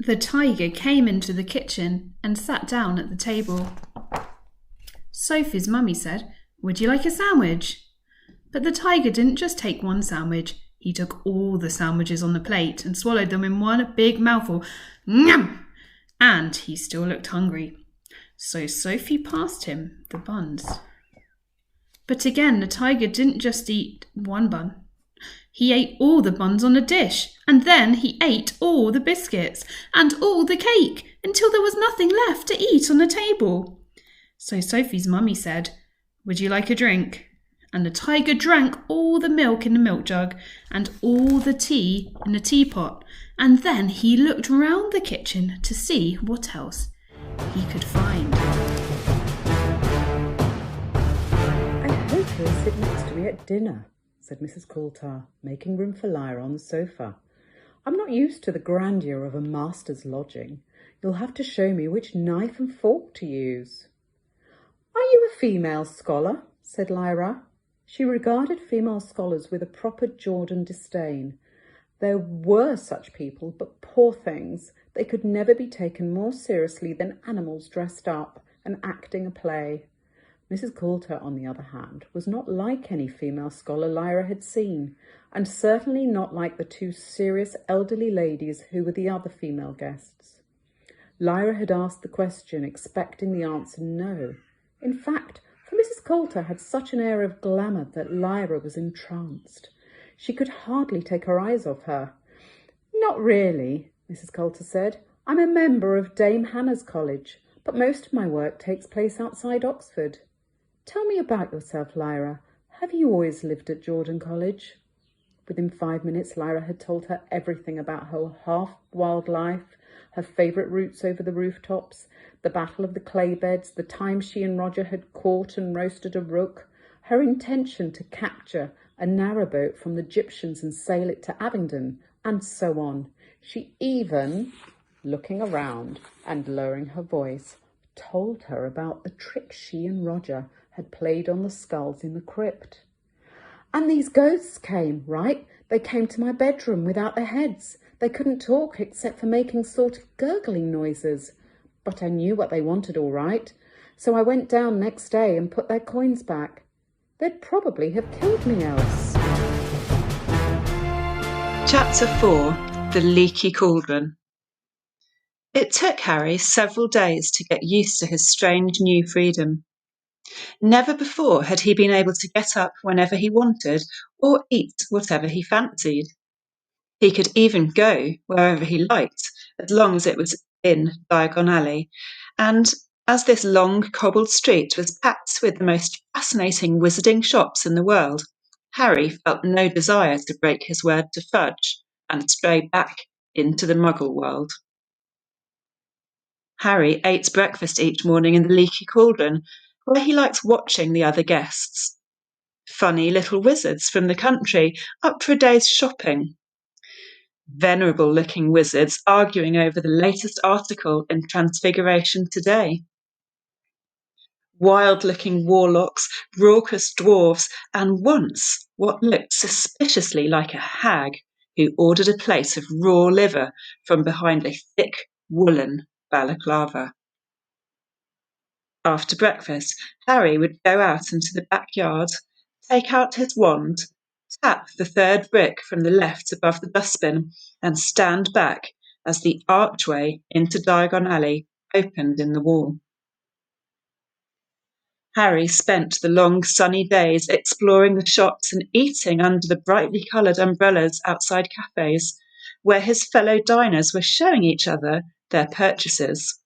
The tiger came into the kitchen and sat down at the table. Sophie's mummy said, "Would you like a sandwich?" But the tiger didn't just take one sandwich. He took all the sandwiches on the plate and swallowed them in one big mouthful. Nyam! And he still looked hungry. So Sophie passed him the buns. But again, the tiger didn't just eat one bun. He ate all the buns on a dish, and then he ate all the biscuits and all the cake until there was nothing left to eat on the table. So Sophie's mummy said, "Would you like a drink?" And the tiger drank all the milk in the milk jug and all the tea in the teapot, and then he looked round the kitchen to see what else he could find. "I hope he'll sit next to me at dinner," said Mrs. Coulter, making room for Lyra on the sofa. "I'm not used to the grandeur of a master's lodging. You'll have to show me which knife and fork to use." "Are you a female scholar?" said Lyra. She regarded female scholars with a proper Jordan disdain. There were such people, but poor things, they could never be taken more seriously than animals dressed up and acting a play. Mrs. Coulter, on the other hand, was not like any female scholar Lyra had seen, and certainly not like the two serious elderly ladies who were the other female guests. Lyra had asked the question, expecting the answer no. In fact, for Mrs. Coulter had such an air of glamour that Lyra was entranced. She could hardly take her eyes off her. "Not really," Mrs. Coulter said. "I'm a member of Dame Hannah's College, but most of my work takes place outside Oxford. Tell me about yourself, Lyra. Have you always lived at Jordan College?" Within 5 minutes, Lyra had told her everything about her half-wild life, her favourite routes over the rooftops, the battle of the clay beds, the time she and Roger had caught and roasted a rook, her intention to capture a narrowboat from the Egyptians and sail it to Abingdon, and so on. She even, looking around and lowering her voice, told her about the trick she and Roger had played on the skulls in the crypt. "And these ghosts came, right? They came to my bedroom without their heads. They couldn't talk except for making sort of gurgling noises. But I knew what they wanted all right. So I went down next day and put their coins back. They'd probably have killed me else." Chapter 4. The Leaky Cauldron. It took Harry several days to get used to his strange new freedom. Never before had he been able to get up whenever he wanted or eat whatever he fancied. He could even go wherever he liked, as long as it was in Diagon Alley, and as this long cobbled street was packed with the most fascinating wizarding shops in the world, Harry felt no desire to break his word to Fudge and stray back into the Muggle world. Harry ate breakfast each morning in the Leaky Cauldron, where he liked watching the other guests. Funny little wizards from the country, up for a day's shopping. Venerable-looking wizards arguing over the latest article in Transfiguration Today. Wild-looking warlocks, raucous dwarves, and once what looked suspiciously like a hag who ordered a plate of raw liver from behind a thick woolen balaclava. After breakfast, Harry would go out into the backyard, take out his wand, tap the third brick from the left above the dustbin, and stand back as the archway into Diagon Alley opened in the wall. Harry spent the long sunny days exploring the shops and eating under the brightly coloured umbrellas outside cafes, where his fellow diners were showing each other their purchases.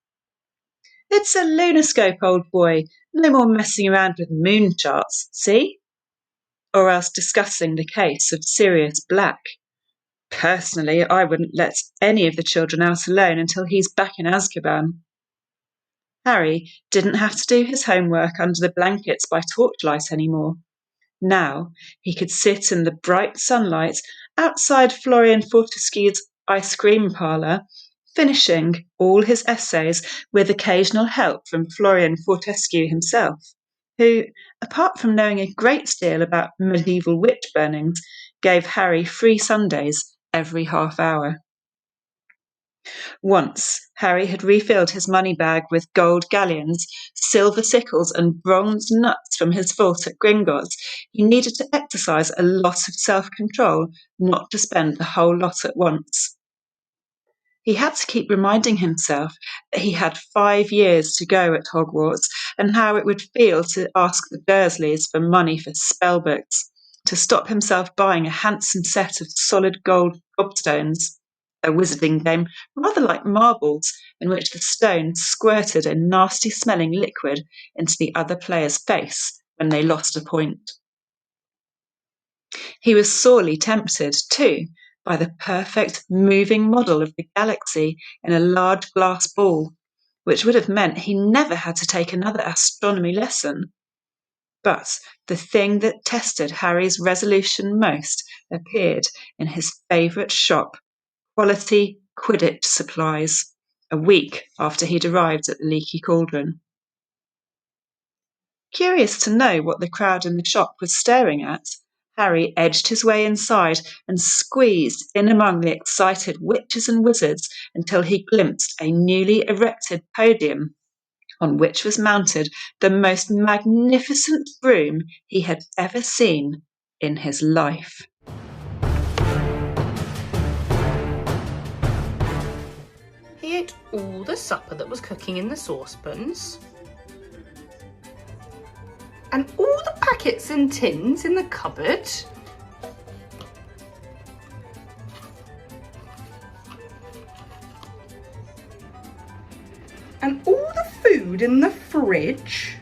"It's a lunoscope, old boy. No more messing around with moon charts, see?" Or else discussing the case of Sirius Black. "Personally, I wouldn't let any of the children out alone until he's back in Azkaban." Harry didn't have to do his homework under the blankets by torchlight anymore. Now he could sit in the bright sunlight outside Florian Fortescue's ice cream parlour, finishing all his essays with occasional help from Florian Fortescue himself, who, apart from knowing a great deal about medieval witch burnings, gave Harry free Sundays every half hour. Once, Harry had refilled his money bag with gold galleons, silver sickles, and bronze nuts from his vault at Gringotts. He needed to exercise a lot of self-control not to spend the whole lot at once. He had to keep reminding himself that he had 5 years to go at Hogwarts and how it would feel to ask the Dursleys for money for spellbooks, to stop himself buying a handsome set of solid gold gobstones, a wizarding game rather like marbles in which the stones squirted a nasty-smelling liquid into the other player's face when they lost a point. He was sorely tempted, too, by the perfect moving model of the galaxy in a large glass ball, which would have meant he never had to take another astronomy lesson. But the thing that tested Harry's resolution most appeared in his favourite shop, Quality Quidditch Supplies, a week after he'd arrived at the Leaky Cauldron. Curious to know what the crowd in the shop was staring at, Harry edged his way inside and squeezed in among the excited witches and wizards until he glimpsed a newly erected podium on which was mounted the most magnificent broom he had ever seen in his life. He ate all the supper that was cooking in the saucepans, and all the packets and tins in the cupboard, and all the food in the fridge,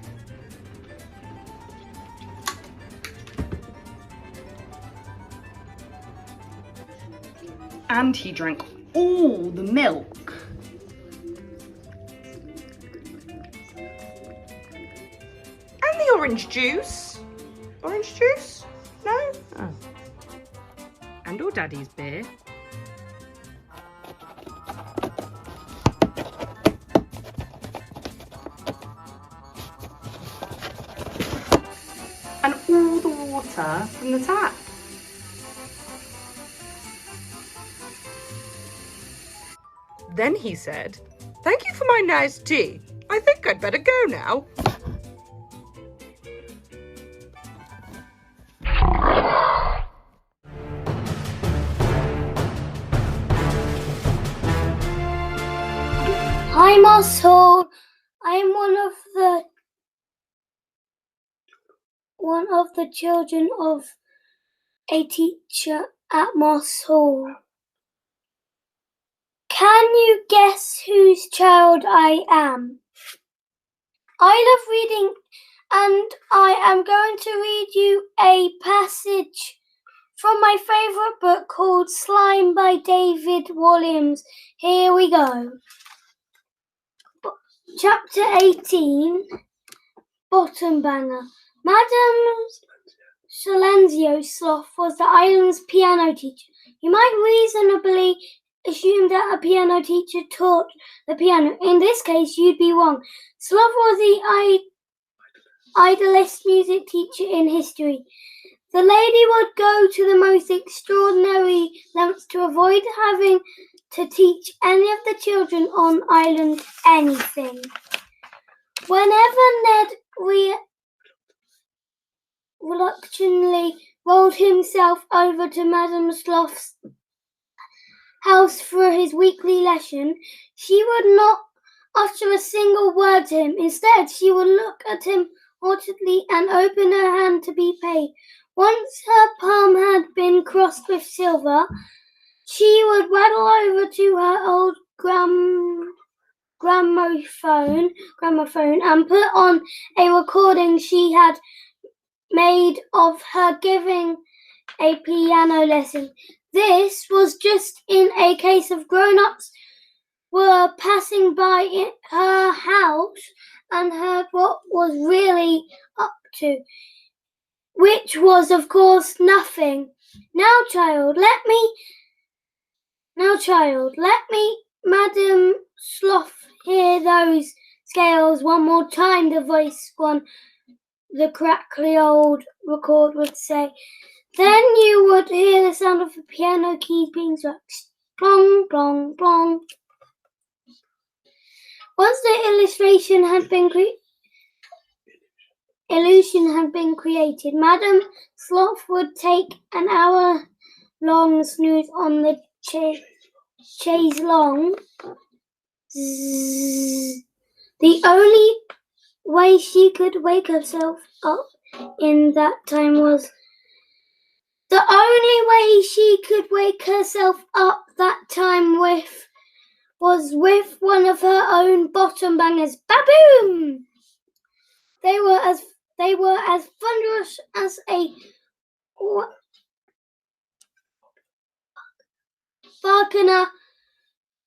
and he drank all the milk. And the orange juice. Orange juice? No? Oh. And all Daddy's beer. And all the water from the tap. Then he said, "Thank you for my nice tea. I think I'd better go now." Hi, Moss Hall. I'm one of the children of a teacher at Moss Hall. Can you guess whose child I am? I love reading, and I am going to read you a passage from my favourite book called Slime by David Walliams. Here we go. Chapter 18, Bottom Banger. Madame Silencio Sloth was the island's piano teacher. You might reasonably assume that a piano teacher taught the piano. In this case, you'd be wrong. Sloth was the idlest music teacher in history. The lady would go to the most extraordinary lengths to avoid having to teach any of the children on island anything. Whenever Ned reluctantly rolled himself over to Madame Sloth's house for his weekly lesson, she would not utter a single word to him. Instead, she would look at him haughtily and open her hand to be paid. Once her palm had been crossed with silver, she would waddle over to her old gramophone and put on a recording she had made of her giving a piano lesson. This was just in a case of grown-ups were passing by her house and heard what was really up to, which was, of course, nothing. Now, child, let me, Madame Sloth, hear those scales one more time, the voice on the crackly old record would say. Then you would hear the sound of the piano keys being struck. Plong, plong, plong. Once the illusion had been created, Madame Sloth would take an hour-long snooze on the chaise longue. The only way she could wake herself up in that time was with one of her own bottom bangers. Baboom! They were as thunderous as a Wagner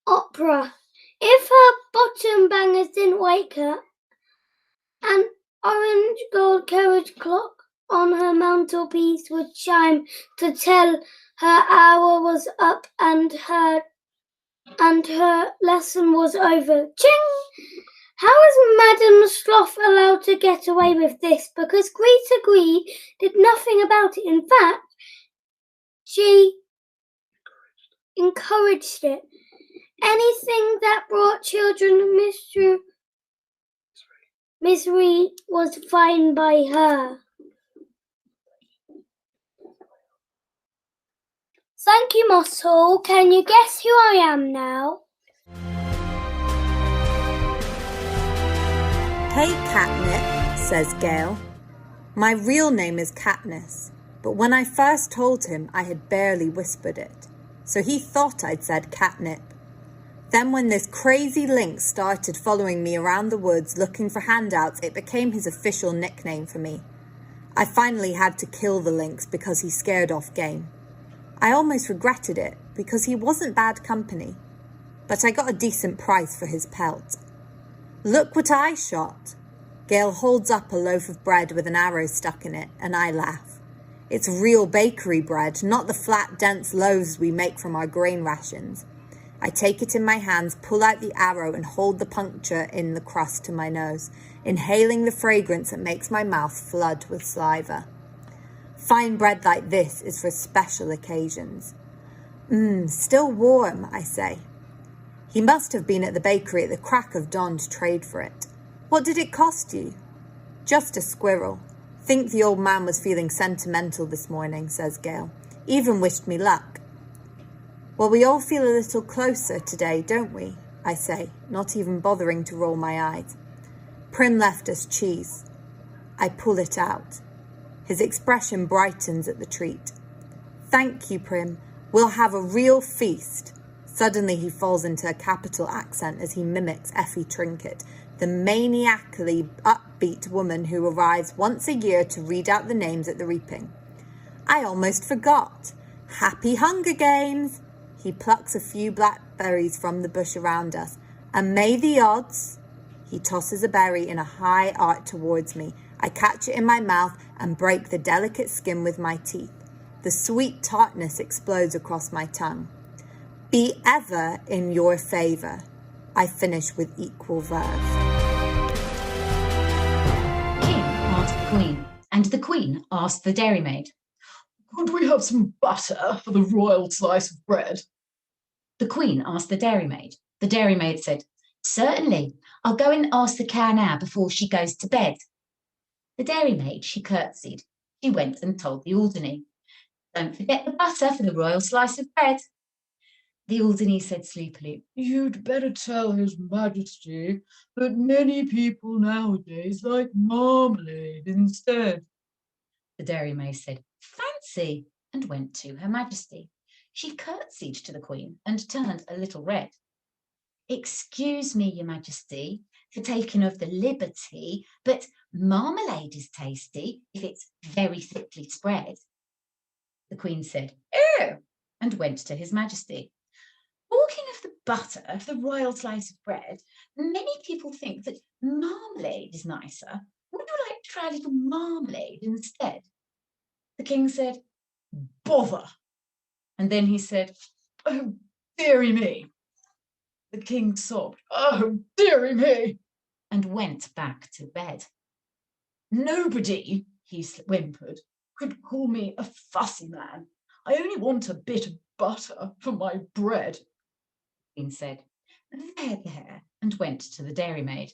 opera. If her bottom bangers didn't wake her, an orange gold carriage clock on her mantelpiece would chime to tell her hour was up and her lesson was over. Ching! How is Madame Sloth allowed to get away with this? Because Greta Green did nothing about it. In fact, she encouraged it. Anything that brought children misery was fine by her. Thank you, Moss Hall. Can you guess who I am now? Hey, Catnip, says Gale. My real name is Katniss, but when I first told him, I had barely whispered it, so he thought I'd said Catnip. Then when this crazy lynx started following me around the woods looking for handouts, it became his official nickname for me. I finally had to kill the lynx because he scared off game. I almost regretted it because he wasn't bad company, but I got a decent price for his pelt. Look what I shot. Gale holds up a loaf of bread with an arrow stuck in it, and I laugh. It's real bakery bread, not the flat, dense loaves we make from our grain rations. I take it in my hands, pull out the arrow, and hold the puncture in the crust to my nose, inhaling the fragrance that makes my mouth flood with saliva. Fine bread like this is for special occasions. Still warm, I say. He must have been at the bakery at the crack of dawn to trade for it. What did it cost you? Just a squirrel. Think the old man was feeling sentimental this morning, says Gale. Even wished me luck. Well, we all feel a little closer today, don't we? I say, not even bothering to roll my eyes. Prim left us cheese. I pull it out. His expression brightens at the treat. Thank you, Prim. We'll have a real feast. Suddenly he falls into a capital accent as he mimics Effie Trinket, the maniacally upbeat woman who arrives once a year to read out the names at the reaping. I almost forgot. Happy Hunger Games! He plucks a few blackberries from the bush around us. And may the odds... He tosses a berry in a high arc towards me. I catch it in my mouth and break the delicate skin with my teeth. The sweet tartness explodes across my tongue. Be ever in your favour. I finish with equal verve. King asked the Queen, and the Queen asked the dairymaid, Could we have some butter for the royal slice of bread? The Queen asked the dairymaid. The dairymaid said, Certainly, I'll go and ask the cow now before she goes to bed. The dairymaid, she curtsied. She went and told the Alderney, Don't forget the butter for the royal slice of bread. The Alderney said sleepily, You'd better tell His Majesty that many people nowadays like marmalade instead. The dairymaid said, Fancy, and went to Her Majesty. She curtsied to the Queen and turned a little red. Excuse me, Your Majesty, for taking of the liberty, but marmalade is tasty if it's very thickly spread. The Queen said, Oh, and went to His Majesty. Talking of the butter of the royal slice of bread, many people think that marmalade is nicer. Would you like to try a little marmalade instead? The King said, Bother. And then he said, Oh, dearie me. The King sobbed, Oh, dearie me, and went back to bed. Nobody, he whimpered, could call me a fussy man. I only want a bit of butter for my bread. The Queen said, There, and went to the dairymaid.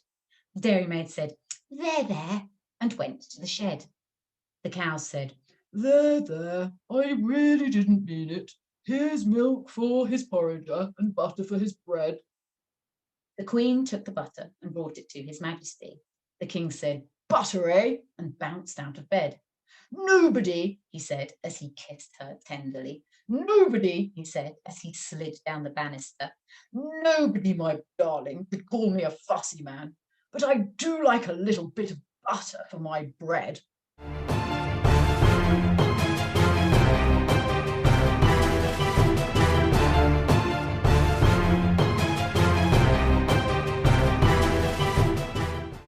The dairymaid said, there, and went to the shed. The cows said, There, I really didn't mean it. Here's milk for his porringer and butter for his bread. The Queen took the butter and brought it to His Majesty. The King said, butter, eh? And bounced out of bed. Nobody, he said as he kissed her tenderly. Nobody, he said as he slid down the banister. Nobody, my darling, could call me a fussy man, but I do like a little bit of butter for my bread.